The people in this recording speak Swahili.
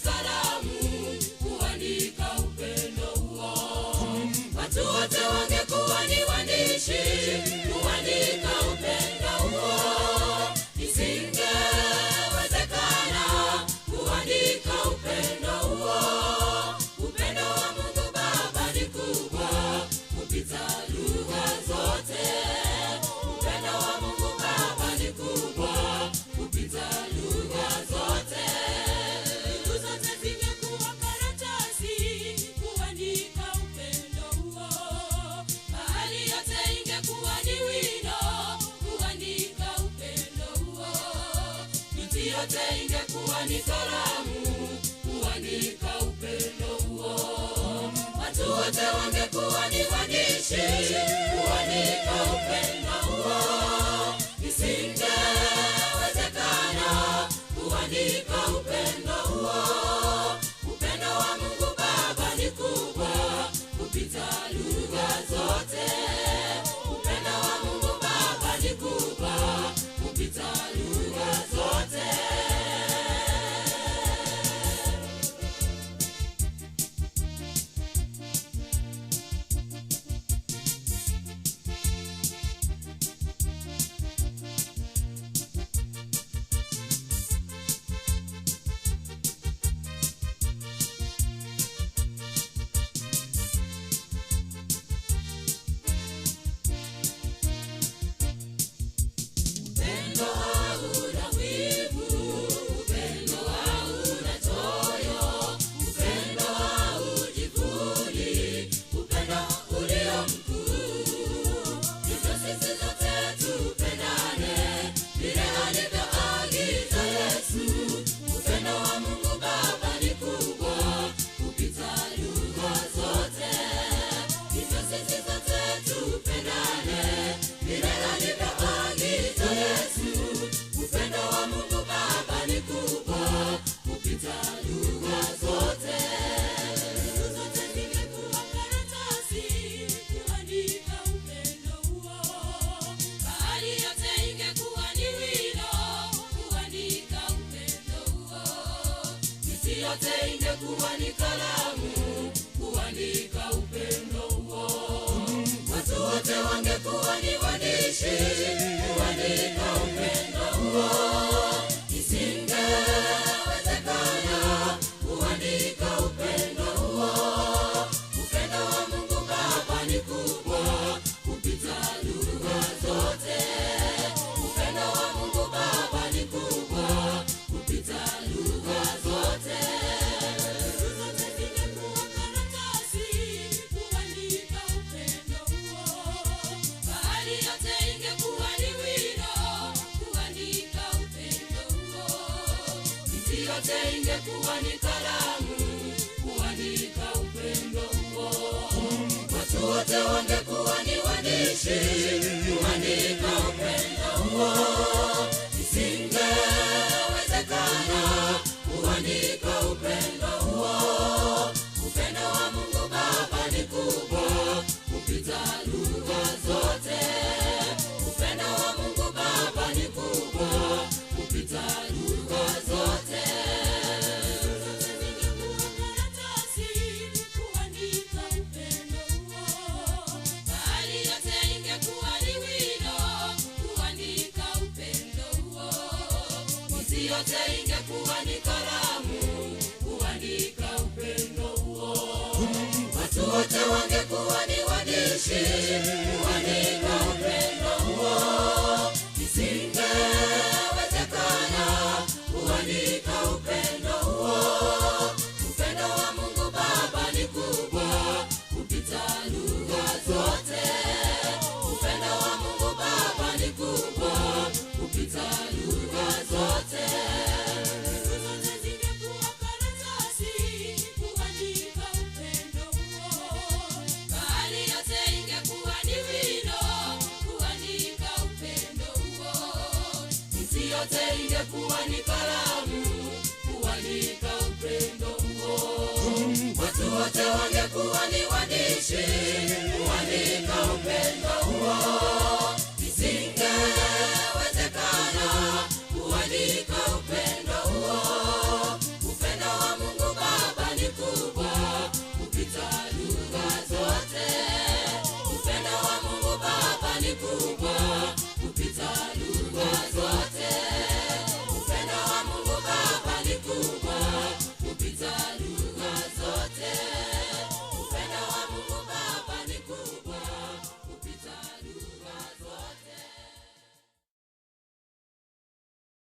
kalamu kuandika upendo huo. Watu wote wangekuwa ni waandishi kuandika upendo huo. Isingewezekana kuandika upendo huo. Upendo wa Mungu Baba ni kubwa kupita lugha zote. Upendo wa Mungu Baba ni kubwa kupita lugha zote. Vitu zote zingekuwa karatasi kuandika upendo huo. Bahari yote ingekuwa ni wino kuandika upendo huo. Miti yote ingekuwa ni kalamu kuandika upendo huo. Watu wote wangekuwa ni waandishi kuandika upendo huo. Isingewezekana kuandika upendo huo. Upendo wa Mungu Baba ni kubwa kupita lugha zote. Upendo wa Mungu Baba ni kubwa kupita lugha zote. Upendo hauna wivu, upendo hauna choyo, upendo haujivuni, upendo ulio mkuu. Hivyo sisi sote tupendane vile alivyoagiza Yesu. Upendo wa Mungu Baba ni kubwa kupita lugha zote. Hivyo sisi sote tupendane vile alivyoagiza Yesu. Upendo wa Mungu Baba ni kubwa kupita lugha zote. Vitu zote zingekuwa karatasi kuandika upendo huo. Bahari yote ingekuwa ni wino kuandika upendo huo. Miti yote ingekuwa ni kalamu kuandika upendo huo. Watu wote wangekuwa ni waandishi kuandika upendo huo. Isingewezekana kuandika upendo huo. Upendo wa Mungu Baba ni kubwa kupita lugha zote. Upendo wa Mungu Baba ni kubwa kupita lugha zote. Vitu zote zingekuwa karatasi kuandika upendo huo. Bahari yote ingekuwa ni wino kuandika upendo huo. Miti yote ingekuwa ni kalamu kuandika upendo huo. Watu wote wangekuwa ni waandishi kuandika upendo huo. Isingewezekana kuandika upendo huo. Upendo wa Mungu Baba ni kubwa kupita lugha zote. Upendo wa Mungu Baba ni kubwa kupita lugha zote. Zingekuwa karatasi kuandika upendo huo. Bahari yote ingekuwa ni wino kuandika upendo huo. Miti yote ingekuwa ni kalamu kuandika upendo huo. Watu wote wangekuwa ni waandishi kuandika upendo huo. Isingewezekana kuandika upendo huo. Upendo wa Mungu Baba ni kubwa kupita lugha zote. Upendo wa Mungu Baba ni kubwa kupita lugha zote. Vitu zote zingekuwa karatasi kuandika upendo huo. Bahari yote ingekuwa ni wino kuandika upendo huo. Miti yote ingekuwa ni kalamu kuandika upendo huo. Watu wote wangekuwa ni waandishi kuandika upendo huo. Isingewezekana kuandika upendo huo. Upendo wa Mungu ni kubwa.